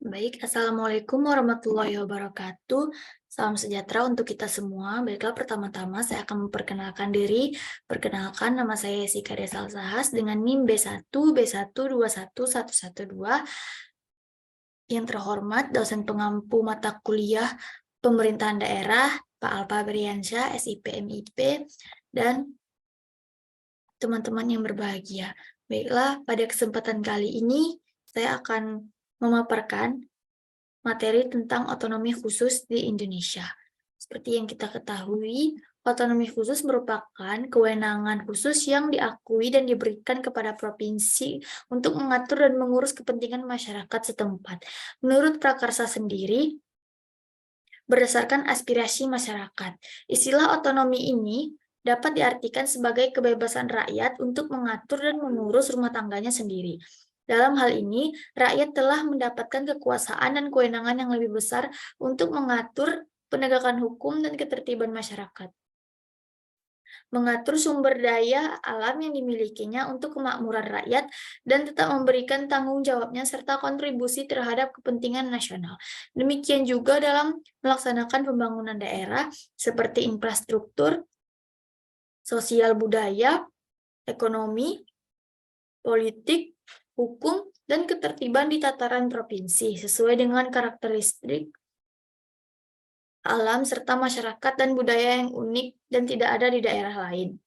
Baik, Assalamualaikum warahmatullahi wabarakatuh. Salam sejahtera untuk kita semua. Baiklah, pertama-tama saya akan memperkenalkan diri. Perkenalkan, nama saya Yesika Desal Sahas dengan NIM B1, B1211112. Yang terhormat, dosen pengampu mata kuliah Pemerintahan Daerah, Pak Alpa Briansyah, SIP MIP, dan teman-teman yang berbahagia. Baiklah, pada kesempatan kali ini saya akan memaparkan materi tentang otonomi khusus di Indonesia. Seperti yang kita ketahui, otonomi khusus merupakan kewenangan khusus yang diakui dan diberikan kepada provinsi untuk mengatur dan mengurus kepentingan masyarakat setempat. Menurut Prakarsa sendiri, berdasarkan aspirasi masyarakat, istilah otonomi ini dapat diartikan sebagai kebebasan rakyat untuk mengatur dan mengurus rumah tangganya sendiri. Dalam hal ini, rakyat telah mendapatkan kekuasaan dan kewenangan yang lebih besar untuk mengatur penegakan hukum dan ketertiban masyarakat, mengatur sumber daya alam yang dimilikinya untuk kemakmuran rakyat, dan tetap memberikan tanggung jawabnya serta kontribusi terhadap kepentingan nasional. Demikian juga dalam melaksanakan pembangunan daerah seperti infrastruktur, sosial budaya, ekonomi, politik, hukum, dan ketertiban di tataran provinsi sesuai dengan karakteristik alam serta masyarakat dan budaya yang unik dan tidak ada di daerah lain.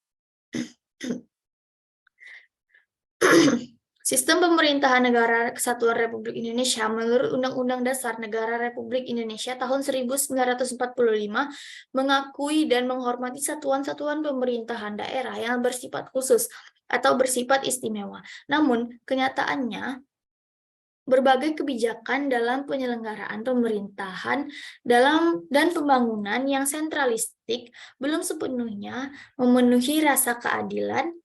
Sistem pemerintahan Negara Kesatuan Republik Indonesia menurut Undang-Undang Dasar Negara Republik Indonesia tahun 1945 mengakui dan menghormati satuan-satuan pemerintahan daerah yang bersifat khusus atau bersifat istimewa. Namun, kenyataannya, berbagai kebijakan dalam penyelenggaraan pemerintahan dan pembangunan yang sentralistik belum sepenuhnya memenuhi rasa keadilan,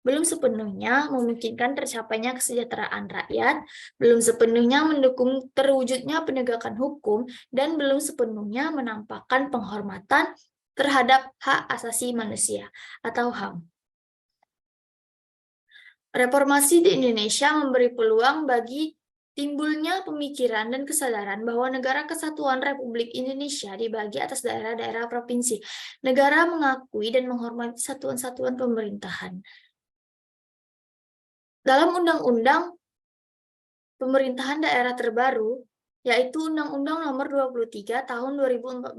belum sepenuhnya memungkinkan tercapainya kesejahteraan rakyat, belum sepenuhnya mendukung terwujudnya penegakan hukum, dan belum sepenuhnya menampakkan penghormatan terhadap hak asasi manusia atau HAM. Reformasi di Indonesia memberi peluang bagi timbulnya pemikiran dan kesadaran bahwa Negara Kesatuan Republik Indonesia dibagi atas daerah-daerah provinsi. Negara mengakui dan menghormati satuan-satuan pemerintahan. Dalam Undang-Undang Pemerintahan Daerah terbaru, yaitu Undang-Undang Nomor 23 Tahun 2014,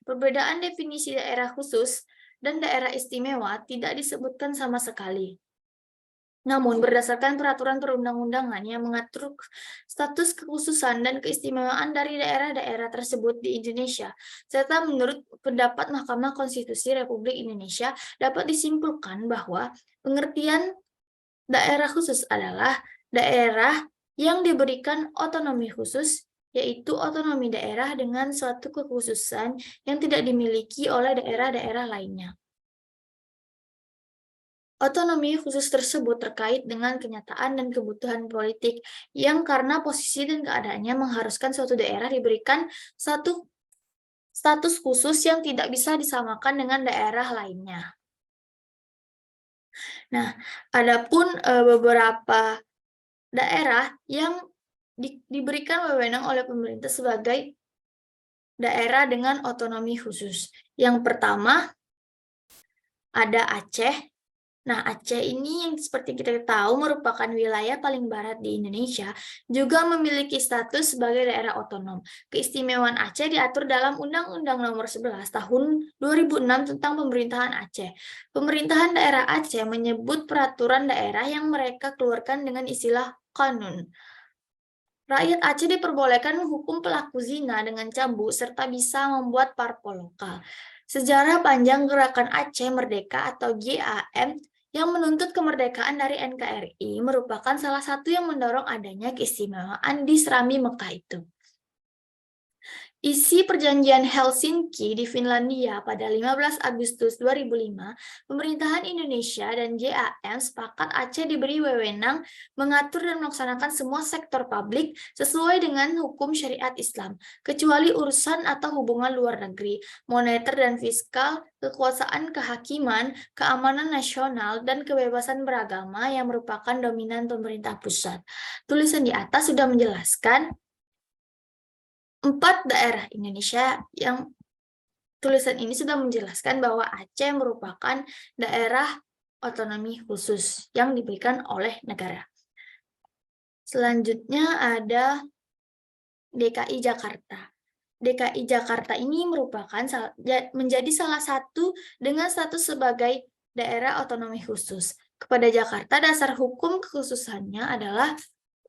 perbedaan definisi daerah khusus dan daerah istimewa tidak disebutkan sama sekali. Namun, berdasarkan peraturan perundang-undangan yang mengatur status kekhususan dan keistimewaan dari daerah-daerah tersebut di Indonesia, serta menurut pendapat Mahkamah Konstitusi Republik Indonesia, dapat disimpulkan bahwa pengertian daerah khusus adalah daerah yang diberikan otonomi khusus, yaitu otonomi daerah dengan suatu kekhususan yang tidak dimiliki oleh daerah-daerah lainnya. Otonomi khusus tersebut terkait dengan kenyataan dan kebutuhan politik yang karena posisi dan keadaannya mengharuskan suatu daerah diberikan satu status khusus yang tidak bisa disamakan dengan daerah lainnya. Nah, adapun beberapa daerah yang diberikan wewenang oleh pemerintah sebagai daerah dengan otonomi khusus. Yang pertama ada Aceh. Nah, Aceh ini yang seperti kita tahu merupakan wilayah paling barat di Indonesia, juga memiliki status sebagai daerah otonom. Keistimewaan Aceh diatur dalam Undang-Undang Nomor 11 Tahun 2006 tentang Pemerintahan Aceh. Pemerintahan daerah Aceh menyebut peraturan daerah yang mereka keluarkan dengan istilah kanun. Rakyat Aceh diperbolehkan menghukum pelaku zina dengan cambuk serta bisa membuat parpol lokal. Sejarah panjang Gerakan Aceh Merdeka atau GAM yang menuntut kemerdekaan dari NKRI merupakan salah satu yang mendorong adanya keistimewaan di Serambi Mekah itu. Isi Perjanjian Helsinki di Finlandia pada 15 Agustus 2005, pemerintahan Indonesia dan JAM sepakat Aceh diberi wewenang mengatur dan melaksanakan semua sektor publik sesuai dengan hukum syariat Islam, kecuali urusan atau hubungan luar negeri, moneter dan fiskal, kekuasaan kehakiman, keamanan nasional, dan kebebasan beragama yang merupakan dominan pemerintah pusat. Tulisan di atas sudah menjelaskan 4 daerah Indonesia yang tulisan ini sudah menjelaskan bahwa Aceh merupakan daerah otonomi khusus yang diberikan oleh negara. Selanjutnya ada DKI Jakarta. DKI Jakarta ini merupakan menjadi salah satu dengan status sebagai daerah otonomi khusus. Kepada Jakarta, dasar hukum kekhususannya adalah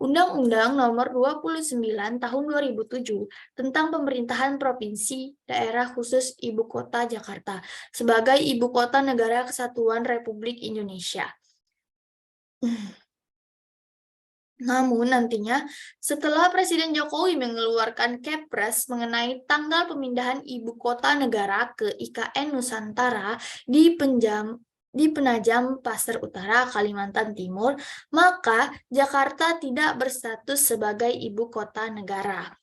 Undang-Undang Nomor 29 Tahun 2007 tentang Pemerintahan Provinsi Daerah Khusus Ibu Kota Jakarta sebagai Ibu Kota Negara Kesatuan Republik Indonesia. Namun nantinya, setelah Presiden Jokowi mengeluarkan Kepres mengenai tanggal pemindahan ibu kota negara ke IKN Nusantara di Penajam Pasir Utara, Kalimantan Timur, maka Jakarta tidak berstatus sebagai ibu kota negara.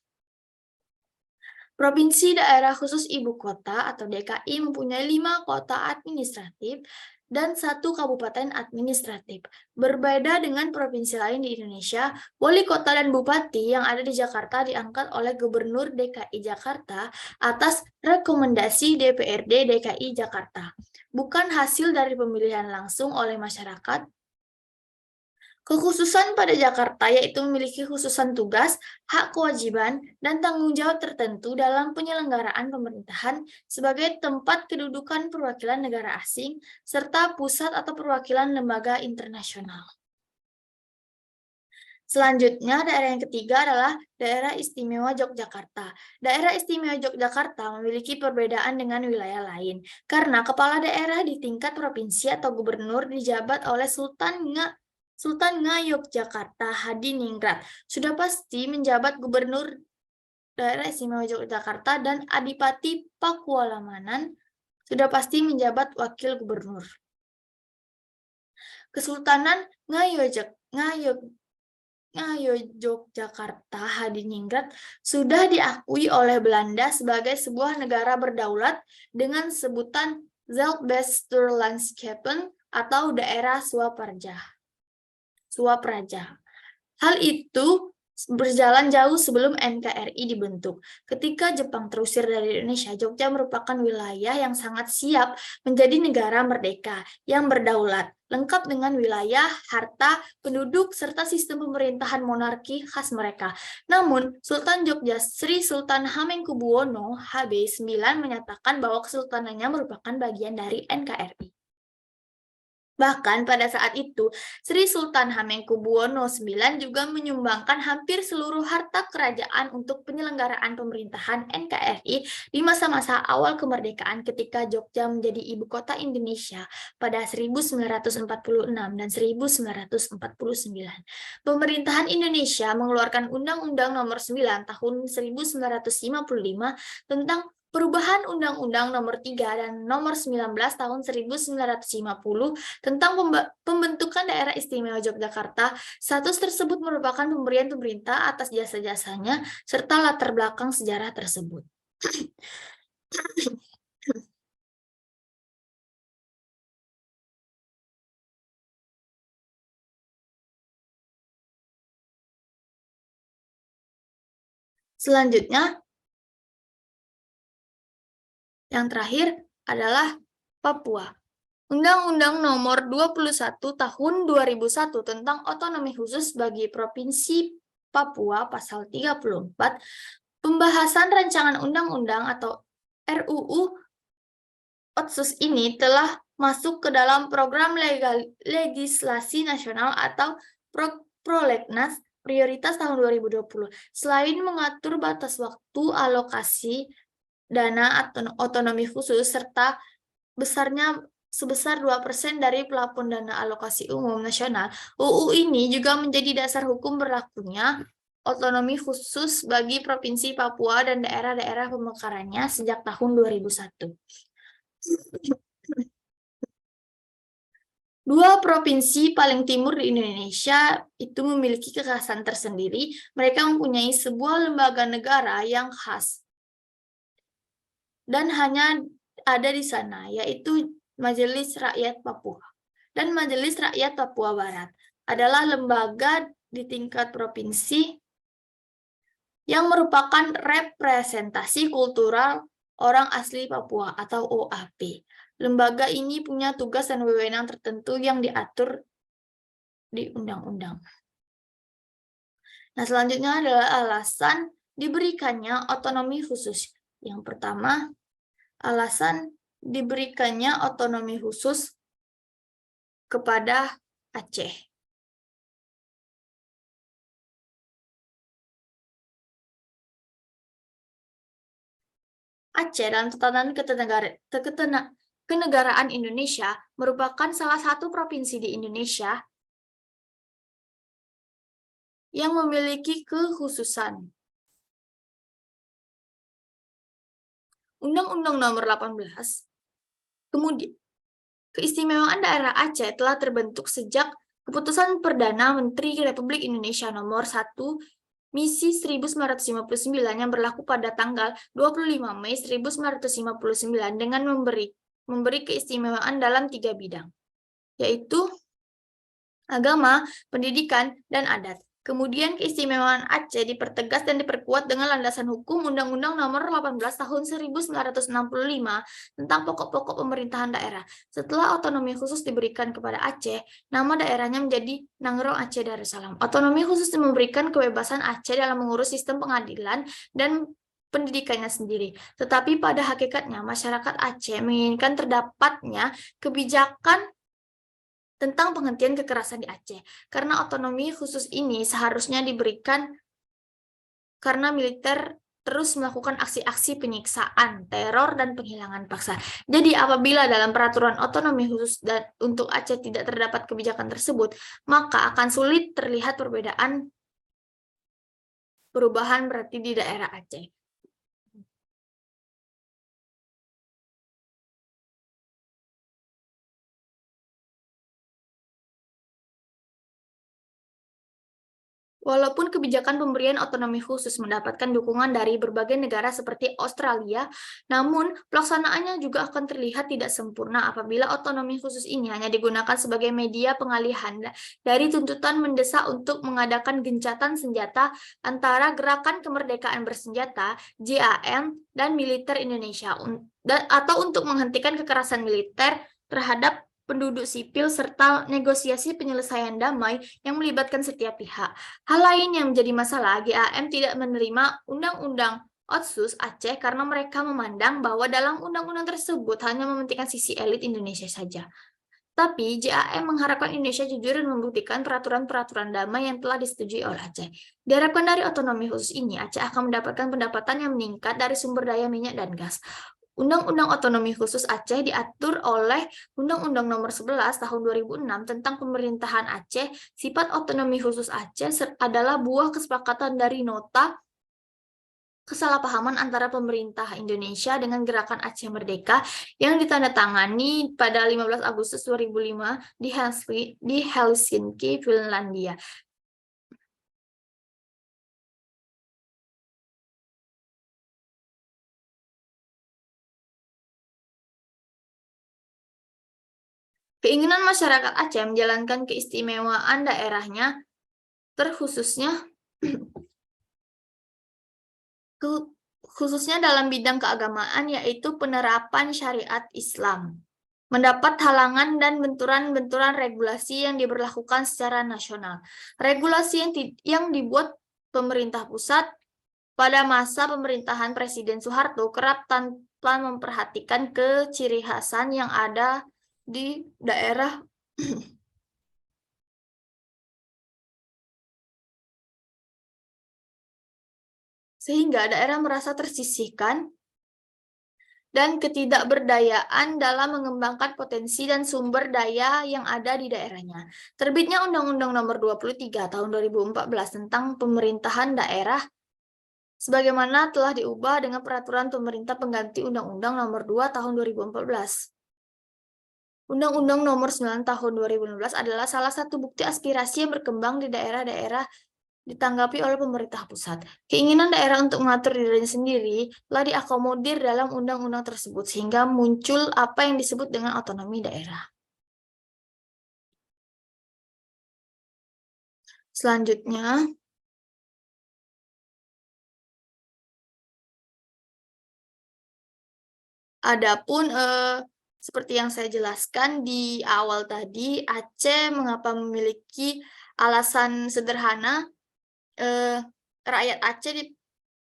Provinsi Daerah Khusus Ibu Kota atau DKI mempunyai 5 kota administratif dan 1 kabupaten administratif. Berbeda dengan provinsi lain di Indonesia, wali kota dan bupati yang ada di Jakarta diangkat oleh Gubernur DKI Jakarta atas rekomendasi DPRD DKI Jakarta, bukan hasil dari pemilihan langsung oleh masyarakat. Kekhususan pada Jakarta yaitu memiliki khususan tugas, hak kewajiban, dan tanggung jawab tertentu dalam penyelenggaraan pemerintahan sebagai tempat kedudukan perwakilan negara asing, serta pusat atau perwakilan lembaga internasional. Selanjutnya, daerah yang ketiga adalah Daerah Istimewa Yogyakarta. Daerah Istimewa Yogyakarta memiliki perbedaan dengan wilayah lain, karena kepala daerah di tingkat provinsi atau gubernur dijabat oleh Sultan Ngayogyakarta Hadiningrat sudah pasti menjabat Gubernur Daerah Istimewa Yogyakarta dan Adipati Pakualamanan sudah pasti menjabat Wakil Gubernur. Kesultanan Ngayogyakarta Hadiningrat sudah diakui oleh Belanda sebagai sebuah negara berdaulat dengan sebutan Zeltbestuurlandschappen atau daerah Swapraja. Hal itu berjalan jauh sebelum NKRI dibentuk. Ketika Jepang terusir dari Indonesia, Jogja merupakan wilayah yang sangat siap menjadi negara merdeka yang berdaulat, lengkap dengan wilayah, harta, penduduk, serta sistem pemerintahan monarki khas mereka. Namun, Sultan Jogja Sri Sultan Hamengkubuwono HB9 menyatakan bahwa kesultanannya merupakan bagian dari NKRI. Bahkan pada saat itu, Sri Sultan Hamengkubuwono IX juga menyumbangkan hampir seluruh harta kerajaan untuk penyelenggaraan pemerintahan NKRI di masa-masa awal kemerdekaan ketika Jogja menjadi ibu kota Indonesia pada 1946 dan 1949. Pemerintahan Indonesia mengeluarkan Undang-Undang Nomor 9 Tahun 1955 tentang Perubahan Undang-Undang Nomor 3 dan Nomor 19 Tahun 1950 tentang pembentukan Daerah Istimewa Yogyakarta. Status tersebut merupakan pemberian pemerintah atas jasa-jasanya serta latar belakang sejarah tersebut. Selanjutnya, yang terakhir adalah Papua. Undang-Undang Nomor 21 Tahun 2001 tentang Otonomi Khusus bagi Provinsi Papua Pasal 34, pembahasan rancangan undang-undang atau RUU Otsus ini telah masuk ke dalam program legislasi nasional atau Prolegnas prioritas tahun 2020. Selain mengatur batas waktu alokasi dana otonomi khusus serta sebesar 2% dari plafon dana alokasi umum nasional, UU ini juga menjadi dasar hukum berlakunya otonomi khusus bagi Provinsi Papua dan daerah-daerah pemekarannya sejak tahun 2001. Dua provinsi paling timur di Indonesia itu memiliki kekhasan tersendiri. Mereka mempunyai sebuah lembaga negara yang khas dan hanya ada di sana, yaitu Majelis Rakyat Papua dan Majelis Rakyat Papua Barat adalah lembaga di tingkat provinsi yang merupakan representasi kultural orang asli Papua atau OAP. Lembaga ini punya tugas dan wewenang tertentu yang diatur di undang-undang. Nah, selanjutnya adalah alasan diberikannya otonomi khusus. Yang pertama, alasan diberikannya otonomi khusus kepada Aceh. Aceh dalam tatanan kenegaraan Indonesia merupakan salah satu provinsi di Indonesia yang memiliki kekhususan. Undang-Undang Nomor 18, kemudian keistimewaan daerah Aceh telah terbentuk sejak Keputusan Perdana Menteri Republik Indonesia Nomor 1 Misi 1959 yang berlaku pada tanggal 25 Mei 1959 dengan memberi keistimewaan dalam 3 bidang, yaitu agama, pendidikan, dan adat. Kemudian keistimewaan Aceh dipertegas dan diperkuat dengan landasan hukum Undang-Undang Nomor 18 Tahun 1965 tentang pokok-pokok pemerintahan daerah. Setelah otonomi khusus diberikan kepada Aceh, nama daerahnya menjadi Nangrong Aceh Darussalam. Otonomi khusus memberikan kebebasan Aceh dalam mengurus sistem pengadilan dan pendidikannya sendiri. Tetapi pada hakikatnya masyarakat Aceh menginginkan terdapatnya kebijakan tentang penghentian kekerasan di Aceh. Karena otonomi khusus ini seharusnya diberikan karena militer terus melakukan aksi-aksi penyiksaan, teror, dan penghilangan paksa. Jadi apabila dalam peraturan otonomi khusus dan untuk Aceh tidak terdapat kebijakan tersebut, maka akan sulit terlihat perubahan berarti di daerah Aceh. Walaupun kebijakan pemberian otonomi khusus mendapatkan dukungan dari berbagai negara seperti Australia, namun pelaksanaannya juga akan terlihat tidak sempurna apabila otonomi khusus ini hanya digunakan sebagai media pengalihan dari tuntutan mendesak untuk mengadakan gencatan senjata antara Gerakan Kemerdekaan Bersenjata, GAM, dan militer Indonesia, atau untuk menghentikan kekerasan militer terhadap penduduk sipil serta negosiasi penyelesaian damai yang melibatkan setiap pihak. Hal lain yang menjadi masalah, GAM tidak menerima Undang-Undang Otsus Aceh karena mereka memandang bahwa dalam undang-undang tersebut hanya mementingkan sisi elit Indonesia saja. Tapi GAM mengharapkan Indonesia jujur dan membuktikan peraturan-peraturan damai yang telah disetujui oleh Aceh. Diharapkan dari otonomi khusus ini, Aceh akan mendapatkan pendapatan yang meningkat dari sumber daya minyak dan gas. Undang-Undang Otonomi Khusus Aceh diatur oleh Undang-Undang Nomor 11 Tahun 2006 tentang Pemerintahan Aceh. Sifat otonomi khusus Aceh adalah buah kesepakatan dari nota kesalahpahaman antara pemerintah Indonesia dengan Gerakan Aceh Merdeka yang ditandatangani pada 15 Agustus 2005 di Helsinki, Finlandia. Keinginan masyarakat Aceh menjalankan keistimewaan daerahnya, terkhususnya khususnya dalam bidang keagamaan, yaitu penerapan syariat Islam, mendapat halangan dan benturan-benturan regulasi yang diberlakukan secara nasional. Regulasi yang dibuat pemerintah pusat pada masa pemerintahan Presiden Soeharto kerap tanpa memperhatikan keciri khasan yang ada di daerah sehingga daerah merasa tersisihkan dan ketidakberdayaan dalam mengembangkan potensi dan sumber daya yang ada di daerahnya. Terbitnya Undang-Undang Nomor 23 Tahun 2014 tentang Pemerintahan Daerah sebagaimana telah diubah dengan peraturan pemerintah pengganti Undang-Undang Nomor 2 Tahun 2014. Undang-Undang Nomor 9 Tahun 2016 adalah salah satu bukti aspirasi yang berkembang di daerah-daerah ditanggapi oleh pemerintah pusat. Keinginan daerah untuk mengatur dirinya sendiri telah diakomodir dalam undang-undang tersebut, sehingga muncul apa yang disebut dengan otonomi daerah. Selanjutnya, Adapun seperti yang saya jelaskan di awal tadi, Aceh mengapa memiliki alasan sederhana, rakyat Aceh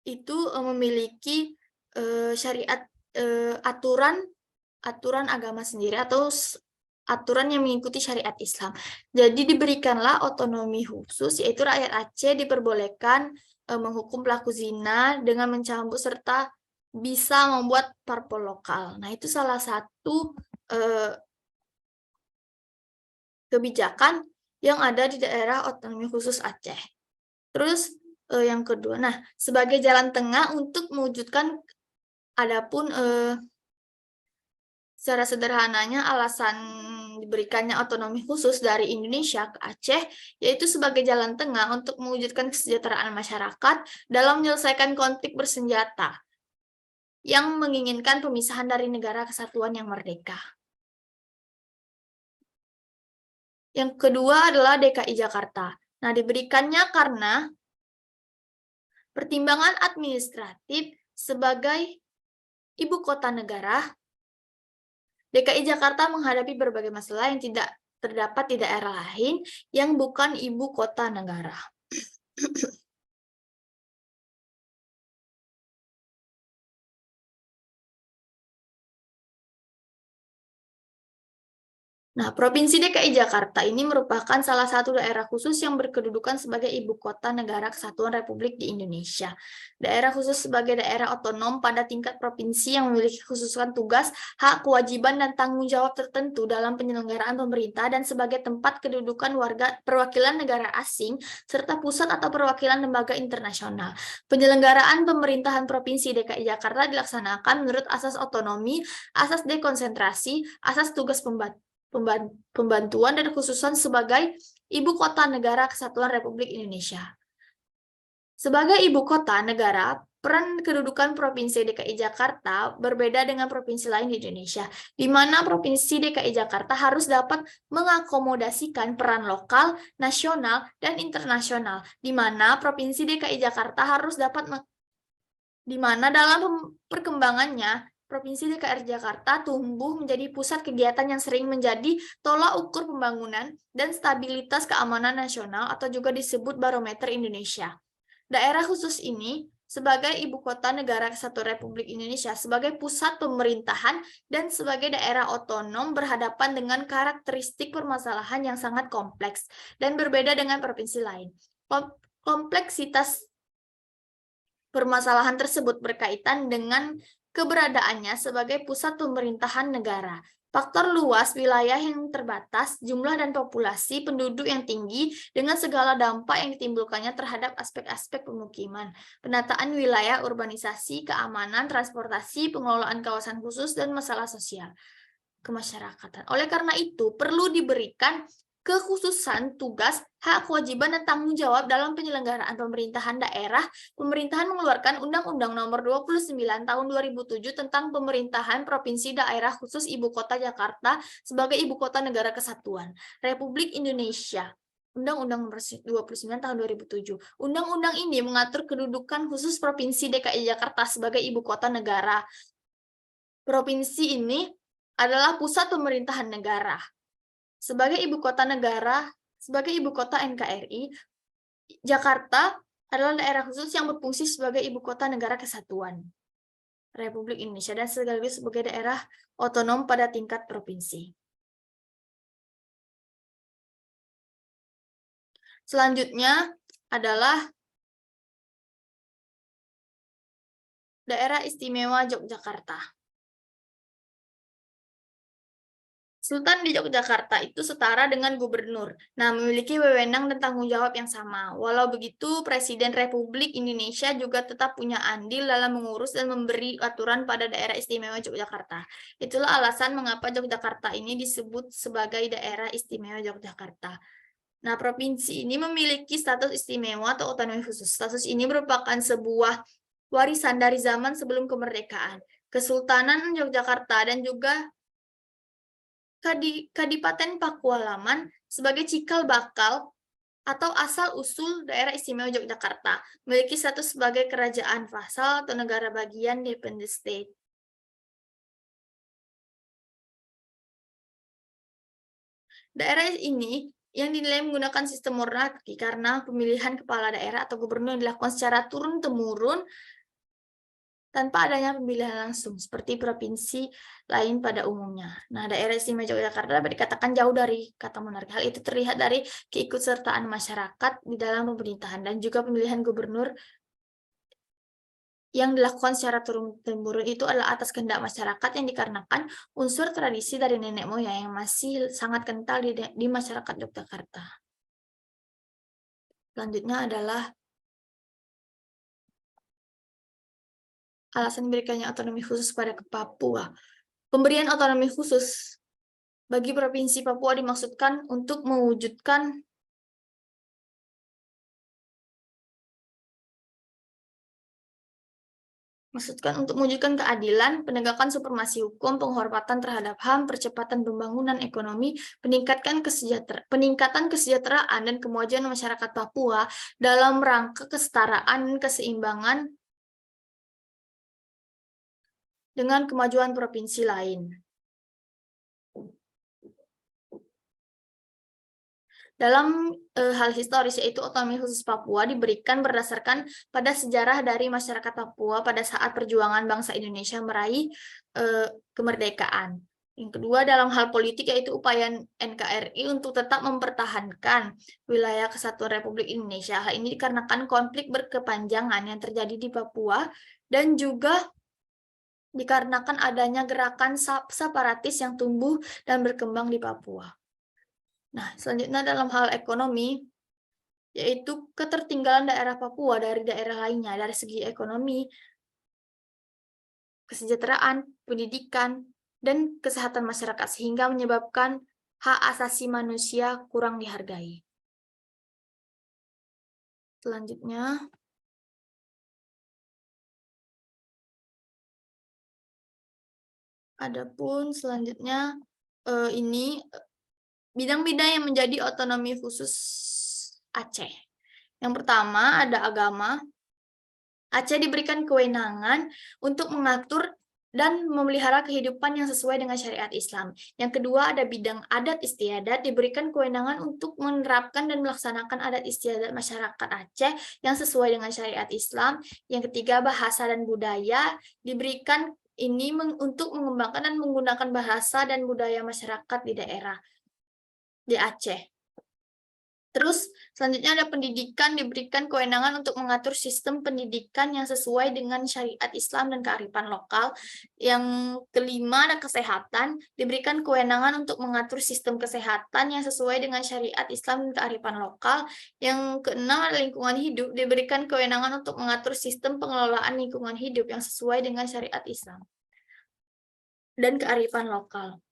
itu memiliki syariat, aturan agama sendiri atau aturan yang mengikuti syariat Islam. Jadi diberikanlah otonomi khusus, yaitu rakyat Aceh diperbolehkan menghukum pelaku zina dengan mencambuk serta bisa membuat parpol lokal. Nah, itu salah satu kebijakan yang ada di daerah otonomi khusus Aceh. Terus yang kedua, nah sebagai jalan tengah untuk mewujudkan, adapun secara sederhananya alasan diberikannya otonomi khusus dari Indonesia ke Aceh, yaitu sebagai jalan tengah untuk mewujudkan kesejahteraan masyarakat dalam menyelesaikan konflik bersenjata yang menginginkan pemisahan dari negara kesatuan yang merdeka. Yang kedua adalah DKI Jakarta. Nah, diberikannya karena pertimbangan administratif sebagai ibu kota negara, DKI Jakarta menghadapi berbagai masalah yang tidak terdapat di daerah lain yang bukan ibu kota negara. Nah, Provinsi DKI Jakarta ini merupakan salah satu daerah khusus yang berkedudukan sebagai ibu kota negara kesatuan Republik di Indonesia. Daerah khusus sebagai daerah otonom pada tingkat provinsi yang memiliki khususan tugas, hak, kewajiban, dan tanggung jawab tertentu dalam penyelenggaraan pemerintah dan sebagai tempat kedudukan warga perwakilan negara asing, serta pusat atau perwakilan lembaga internasional. Penyelenggaraan pemerintahan Provinsi DKI Jakarta dilaksanakan menurut asas otonomi, asas dekonsentrasi, asas tugas pembantuan dan khususan sebagai Ibu Kota Negara Kesatuan Republik Indonesia. Sebagai Ibu Kota Negara, peran kedudukan Provinsi DKI Jakarta berbeda dengan provinsi lain di Indonesia, di mana Provinsi DKI Jakarta harus dapat mengakomodasikan peran lokal, nasional, dan internasional, di mana Provinsi DKI Jakarta harus dapat di mana dalam perkembangannya, Provinsi DKI Jakarta tumbuh menjadi pusat kegiatan yang sering menjadi tolak ukur pembangunan dan stabilitas keamanan nasional atau juga disebut barometer Indonesia. Daerah khusus ini sebagai ibu kota negara kesatuan Republik Indonesia, sebagai pusat pemerintahan dan sebagai daerah otonom berhadapan dengan karakteristik permasalahan yang sangat kompleks dan berbeda dengan provinsi lain. Kompleksitas permasalahan tersebut berkaitan dengan keberadaannya sebagai pusat pemerintahan negara. Faktor luas wilayah yang terbatas, jumlah dan populasi penduduk yang tinggi, dengan segala dampak yang ditimbulkannya terhadap aspek-aspek pemukiman, penataan wilayah, urbanisasi, keamanan, transportasi, pengelolaan kawasan khusus, dan masalah sosial kemasyarakatan. Oleh karena itu, perlu diberikan kekhususan tugas, hak, kewajiban, dan tanggung jawab dalam penyelenggaraan pemerintahan daerah. Pemerintahan mengeluarkan Undang-Undang Nomor 29 Tahun 2007 tentang Pemerintahan Provinsi Daerah Khusus Ibu Kota Jakarta sebagai Ibu Kota Negara Kesatuan Republik Indonesia. Undang-Undang Nomor 29 Tahun 2007. Undang-undang ini mengatur kedudukan khusus Provinsi DKI Jakarta sebagai Ibu Kota Negara. Provinsi ini adalah pusat pemerintahan negara. Sebagai ibu kota negara, sebagai ibu kota NKRI, Jakarta adalah daerah khusus yang berfungsi sebagai ibu kota negara kesatuan Republik Indonesia dan sekaligus sebagai daerah otonom pada tingkat provinsi. Selanjutnya adalah Daerah Istimewa Yogyakarta. Sultan di Yogyakarta itu setara dengan gubernur, nah memiliki wewenang dan tanggung jawab yang sama. Walau begitu, Presiden Republik Indonesia juga tetap punya andil dalam mengurus dan memberi aturan pada daerah istimewa Yogyakarta. Itulah alasan mengapa Yogyakarta ini disebut sebagai daerah istimewa Yogyakarta. Nah, provinsi ini memiliki status istimewa atau otonomi khusus. Status ini merupakan sebuah warisan dari zaman sebelum kemerdekaan. Kesultanan Yogyakarta dan juga Kadipaten Pakualaman sebagai cikal bakal atau asal-usul daerah istimewa Yogyakarta, memiliki status sebagai kerajaan vasal atau negara bagian dependent state. Daerah ini yang dinilai menggunakan sistem monarki karena pemilihan kepala daerah atau gubernur yang dilakukan secara turun-temurun tanpa adanya pemilihan langsung, seperti provinsi lain pada umumnya. Nah, daerah istimewa Yogyakarta dapat dikatakan jauh dari kata monarki. Hal itu terlihat dari keikutsertaan masyarakat di dalam pemerintahan dan juga pemilihan gubernur yang dilakukan secara turun-temurun itu adalah atas kehendak masyarakat yang dikarenakan unsur tradisi dari nenek moyang yang masih sangat kental di masyarakat Yogyakarta. Selanjutnya adalah alasan diberikannya otonomi khusus pada Papua. Pemberian otonomi khusus bagi Provinsi Papua dimaksudkan untuk mewujudkan keadilan, penegakan supremasi hukum, penghormatan terhadap HAM, percepatan pembangunan ekonomi, peningkatan kesejahteraan dan kemajuan masyarakat Papua dalam rangka kesetaraan, keseimbangan dengan kemajuan provinsi lain. Dalam hal historis, yaitu otonomi khusus Papua diberikan berdasarkan pada sejarah dari masyarakat Papua pada saat perjuangan bangsa Indonesia meraih kemerdekaan. Yang kedua, dalam hal politik, yaitu upaya NKRI untuk tetap mempertahankan wilayah kesatuan Republik Indonesia. Hal ini dikarenakan konflik berkepanjangan yang terjadi di Papua dan juga dikarenakan adanya gerakan separatis yang tumbuh dan berkembang di Papua. Nah, selanjutnya dalam hal ekonomi, yaitu ketertinggalan daerah Papua dari daerah lainnya dari segi ekonomi, kesejahteraan, pendidikan, dan kesehatan masyarakat, sehingga menyebabkan hak asasi manusia kurang dihargai. Selanjutnya, ini bidang-bidang yang menjadi otonomi khusus Aceh. Yang pertama ada agama. Aceh diberikan kewenangan untuk mengatur dan memelihara kehidupan yang sesuai dengan syariat Islam. Yang kedua ada bidang adat istiadat, diberikan kewenangan untuk menerapkan dan melaksanakan adat istiadat masyarakat Aceh yang sesuai dengan syariat Islam. Yang ketiga bahasa dan budaya, diberikan ini untuk mengembangkan dan menggunakan bahasa dan budaya masyarakat di daerah di Aceh. Terus selanjutnya ada pendidikan, diberikan kewenangan untuk mengatur sistem pendidikan yang sesuai dengan syariat Islam dan kearifan lokal. Yang kelima ada kesehatan, diberikan kewenangan untuk mengatur sistem kesehatan yang sesuai dengan syariat Islam dan kearifan lokal. Yang keenam ada lingkungan hidup, diberikan kewenangan untuk mengatur sistem pengelolaan lingkungan hidup yang sesuai dengan syariat Islam dan kearifan lokal.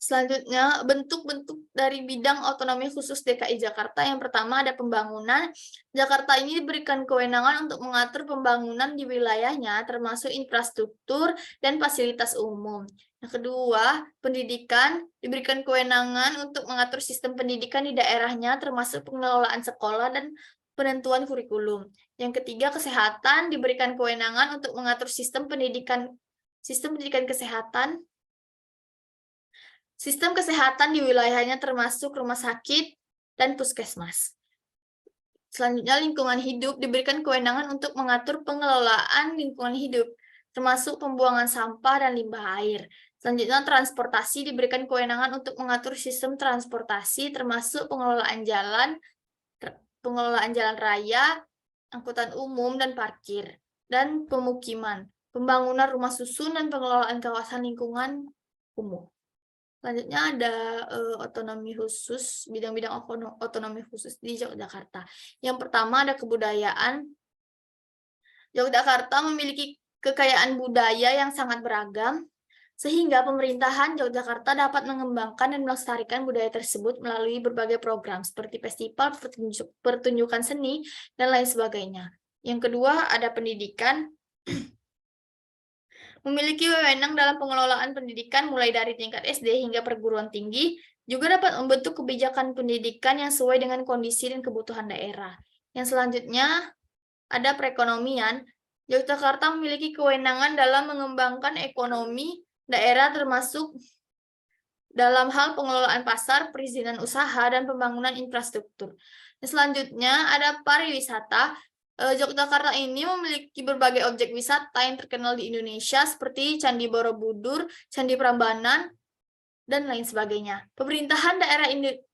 Selanjutnya, bentuk-bentuk dari bidang otonomi khusus DKI Jakarta. Yang pertama ada pembangunan. Jakarta ini diberikan kewenangan untuk mengatur pembangunan di wilayahnya, termasuk infrastruktur dan fasilitas umum. Yang kedua, pendidikan, diberikan kewenangan untuk mengatur sistem pendidikan di daerahnya, termasuk pengelolaan sekolah dan penentuan kurikulum. Yang ketiga, kesehatan, diberikan kewenangan untuk mengatur sistem pendidikan kesehatan. Sistem kesehatan di wilayahnya termasuk rumah sakit dan puskesmas. Selanjutnya, lingkungan hidup diberikan kewenangan untuk mengatur pengelolaan lingkungan hidup, termasuk pembuangan sampah dan limbah air. Selanjutnya, transportasi diberikan kewenangan untuk mengatur sistem transportasi, termasuk pengelolaan jalan raya, angkutan umum, dan parkir, dan pemukiman, pembangunan rumah susun, dan pengelolaan kawasan lingkungan umum. Selanjutnya ada otonomi khusus, bidang-bidang otonomi khusus di Yogyakarta. Yang pertama ada kebudayaan. Yogyakarta memiliki kekayaan budaya yang sangat beragam, sehingga pemerintahan Yogyakarta dapat mengembangkan dan melestarikan budaya tersebut melalui berbagai program, seperti festival, pertunjukan seni, dan lain sebagainya. Yang kedua ada pendidikan. Memiliki wewenang dalam pengelolaan pendidikan mulai dari tingkat SD hingga perguruan tinggi, juga dapat membentuk kebijakan pendidikan yang sesuai dengan kondisi dan kebutuhan daerah. Yang selanjutnya ada perekonomian. Yogyakarta memiliki kewenangan dalam mengembangkan ekonomi daerah termasuk dalam hal pengelolaan pasar, perizinan usaha, dan pembangunan infrastruktur. Dan selanjutnya ada pariwisata. Yogyakarta ini memiliki berbagai objek wisata yang terkenal di Indonesia seperti Candi Borobudur, Candi Prambanan, dan lain sebagainya. Pemerintahan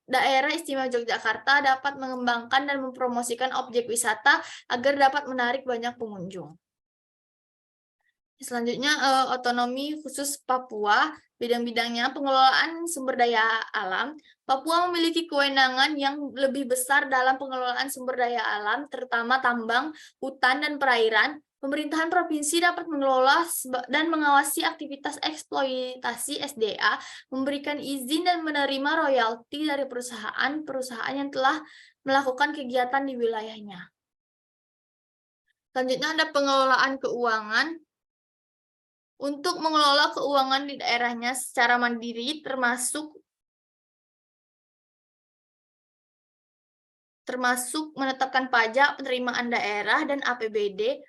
daerah Istimewa Yogyakarta dapat mengembangkan dan mempromosikan objek wisata agar dapat menarik banyak pengunjung. Selanjutnya, otonomi khusus Papua, bidang-bidangnya pengelolaan sumber daya alam. Papua memiliki kewenangan yang lebih besar dalam pengelolaan sumber daya alam, terutama tambang, hutan, dan perairan. Pemerintahan provinsi dapat mengelola dan mengawasi aktivitas eksploitasi SDA, memberikan izin dan menerima royalti dari perusahaan-perusahaan yang telah melakukan kegiatan di wilayahnya. Selanjutnya ada pengelolaan keuangan. Untuk mengelola keuangan di daerahnya secara mandiri termasuk menetapkan pajak, penerimaan daerah, dan APBD.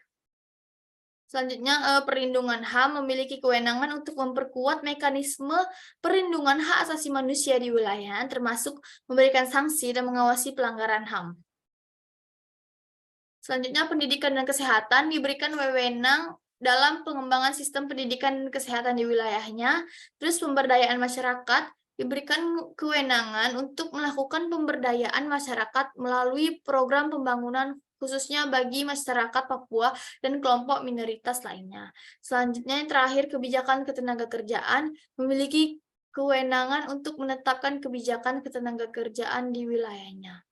Selanjutnya, perlindungan HAM memiliki kewenangan untuk memperkuat mekanisme perlindungan hak asasi manusia di wilayah, termasuk memberikan sanksi dan mengawasi pelanggaran HAM. Selanjutnya, pendidikan dan kesehatan diberikan wewenang dalam pengembangan sistem pendidikan dan kesehatan di wilayahnya. Terus pemberdayaan masyarakat diberikan kewenangan untuk melakukan pemberdayaan masyarakat melalui program pembangunan khususnya bagi masyarakat Papua dan kelompok minoritas lainnya. Selanjutnya yang terakhir, kebijakan ketenagakerjaan memiliki kewenangan untuk menetapkan kebijakan ketenagakerjaan di wilayahnya.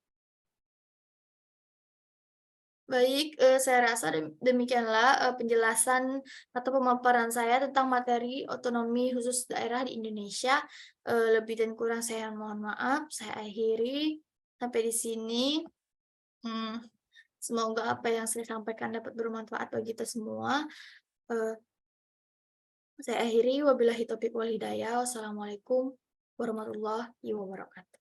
Baik, saya rasa demikianlah penjelasan atau pemaparan saya tentang materi otonomi khusus daerah di Indonesia. Lebih dan kurang saya mohon maaf. Saya akhiri sampai di sini. Semoga apa yang saya sampaikan dapat bermanfaat bagi kita semua. Saya akhiri, wabillahi taufiq wal hidayah. Wassalamualaikum warahmatullahi wabarakatuh.